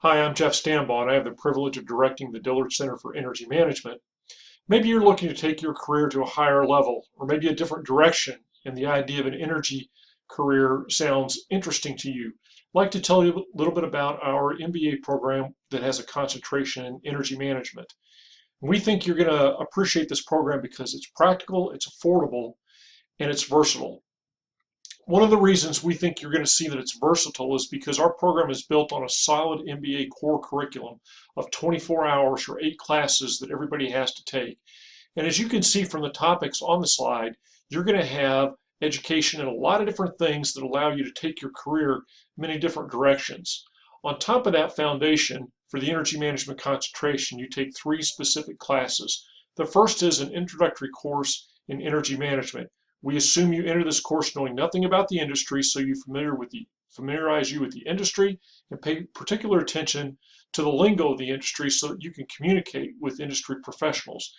Hi, I'm Jeff Stambaugh, and I have the privilege of directing the Dillard Center for Energy Management. Maybe you're looking to take your career to a higher level, or maybe a different direction, and the idea of an energy career sounds interesting to you. I'd like to tell you a little bit about our MBA program that has a concentration in energy management. We think you're going to appreciate this program because it's practical, it's affordable, and it's versatile. One of the reasons we think you're going to see that it's versatile is because our program is built on a solid MBA core curriculum of 24 hours or 8 classes that everybody has to take. And as you can see from the topics on the slide, you're going to have education in a lot of different things that allow you to take your career many different directions. On top of that foundation, for the energy management concentration, you take 3 specific classes. The first is an introductory course in energy management. We assume you enter this course knowing nothing about the industry, so you familiarize you with the industry and pay particular attention to the lingo of the industry so that you can communicate with industry professionals.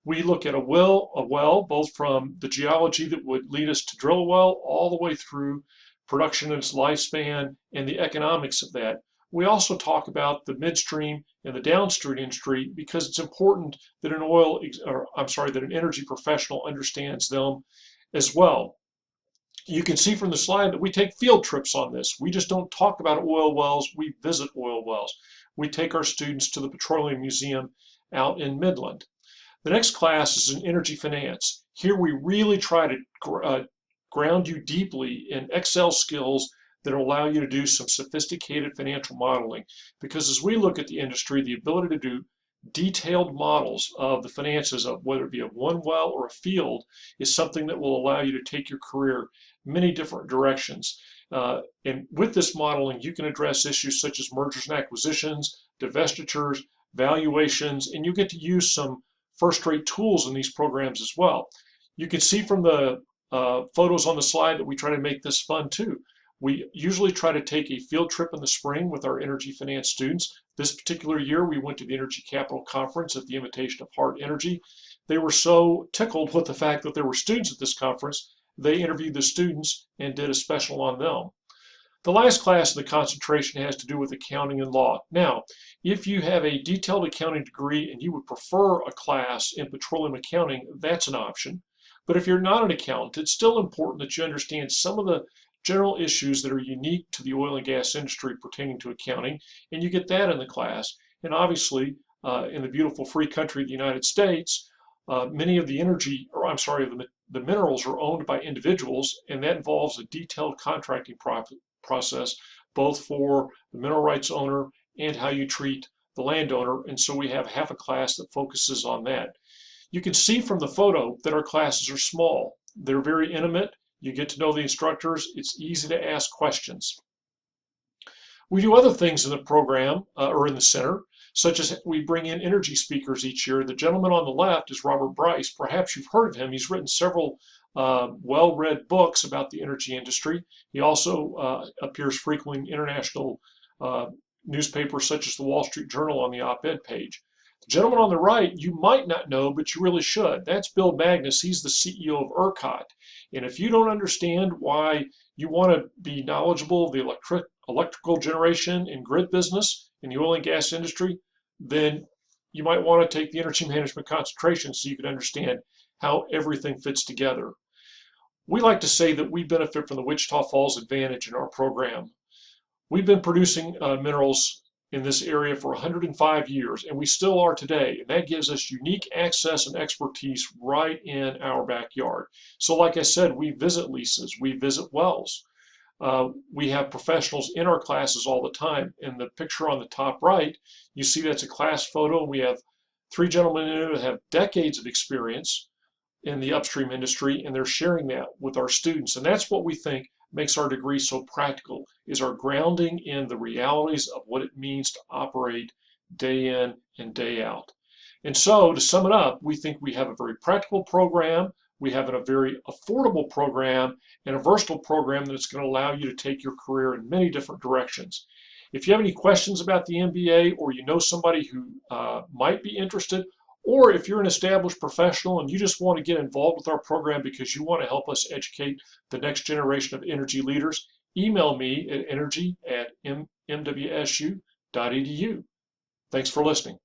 We look at a well, both from the geology that would lead us to drill a well, all the way through production and its lifespan and the economics of that. We also talk about the midstream and the downstream industry because it's important that that an energy professional understands them as well. You can see from the slide that we take field trips on this. We just don't talk about oil wells, we visit oil wells. We take our students to the Petroleum Museum out in Midland. The next class is in energy finance. Here we really try to ground you deeply in Excel skills that allow you to do some sophisticated financial modeling. Because as we look at the industry, the ability to do detailed models of the finances of whether it be of one well or a field is something that will allow you to take your career many different directions. And with this modeling, you can address issues such as mergers and acquisitions, divestitures, valuations, and you get to use some first-rate tools in these programs as well. You can see from the photos on the slide that we try to make this fun too. We usually try to take a field trip in the spring with our energy finance students. This particular year, we went to the Energy Capital Conference at the invitation of Hart Energy. They were so tickled with the fact that there were students at this conference, they interviewed the students and did a special on them. The last class in the concentration has to do with accounting and law. Now, if you have a detailed accounting degree and you would prefer a class in petroleum accounting, that's an option. But if you're not an accountant, it's still important that you understand some of the general issues that are unique to the oil and gas industry pertaining to accounting, and you get that in the class. And obviously, in the beautiful free country of the United States, many of the the minerals are owned by individuals, and that involves a detailed contracting process, both for the mineral rights owner and how you treat the landowner. And so we have half a class that focuses on that. You can see from the photo that our classes are small. They're very intimate. You get to know the instructors. It's easy to ask questions. We do other things in the program or in the center, such as we bring in energy speakers each year. The gentleman on the left is Robert Bryce. Perhaps you've heard of him. He's written several well-read books about the energy industry. He also appears frequently in international newspapers such as the Wall Street Journal on the op-ed page. The gentleman on the right, you might not know, but you really should. That's Bill Magnus. He's the CEO of ERCOT. And if you don't understand why you want to be knowledgeable of the electrical generation and grid business in the oil and gas industry, then you might want to take the energy management concentration so you can understand how everything fits together. We like to say that we benefit from the Wichita Falls advantage in our program. We've been producing minerals in this area for 105 years, and we still are today, and that gives us unique access and expertise right in our backyard. So like I said, we visit leases, we visit wells. We have professionals in our classes all the time. In the picture on the top right, you see that's a class photo. We have 3 gentlemen in it that have decades of experience in the upstream industry, and they're sharing that with our students. And that's what we think makes our degree so practical, is our grounding in the realities of what it means to operate day in and day out. And so to sum it up, we think we have a very practical program, we have a very affordable program, and a versatile program that's going to allow you to take your career in many different directions. If you have any questions about the MBA, or you know somebody who might be interested, or if you're an established professional and you just want to get involved with our program because you want to help us educate the next generation of energy leaders, email me at energy@mwsu.edu. Thanks for listening.